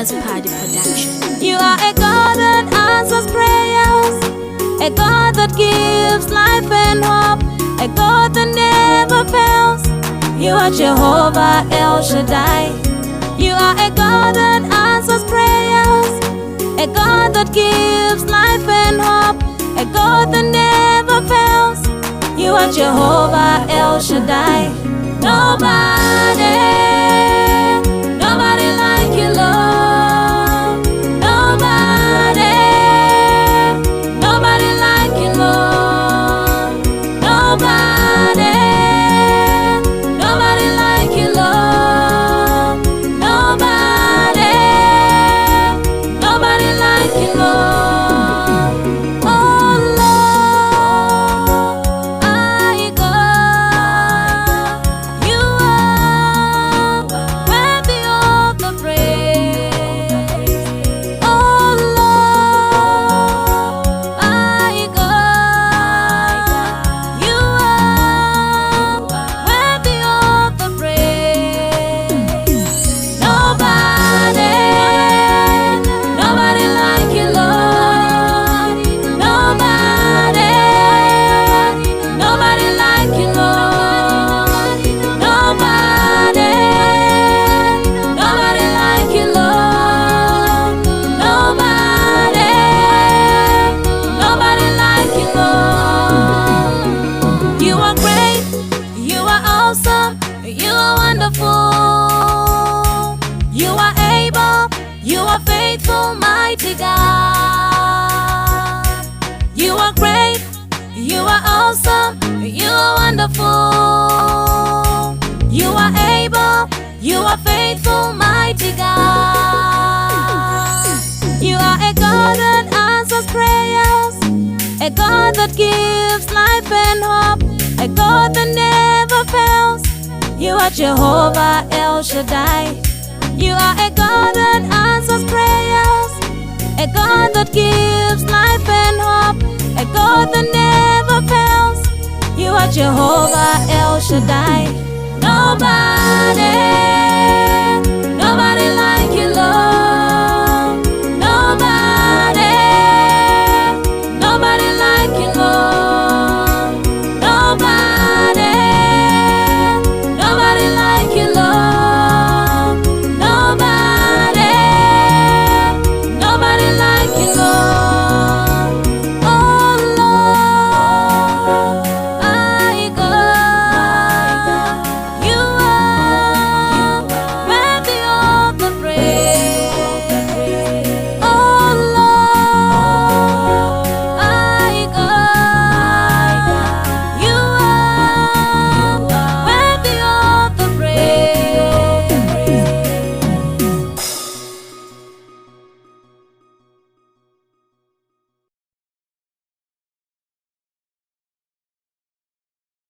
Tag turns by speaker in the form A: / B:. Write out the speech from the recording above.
A: as Paddie Production.
B: You are a God that answers prayers, a God that gives life and hope, a God that never fails. You are Jehovah El Shaddai. You are a God that answers prayers, a God that gives life and hope, a God that never fails. You are Jehovah El Shaddai. Nobody like you, Lord. Nobody like you, Lord. Nobody like you, Lord. Nobody like you, Lord. Oh Lord, I God, you are worthy of the praise. Oh Lord, I God, you are worthy of the praise. Nobody like you, Lord. Nobody like you, Lord. Nobody like you, Lord. Nobody like you, Lord. You are great, you are awesome, you are wonderful. You are able, you are faithful, mighty God. You are great, you are awesome, you are wonderful. You are able, you are faithful, mighty God. You are a God that answers prayers, a God that gives life and hope, a God that never fails. You are Jehovah El Shaddai. You are a God that answers prayers, a God that gives life and hope, a God that never fails. You are Jehovah El Shaddai. Nobody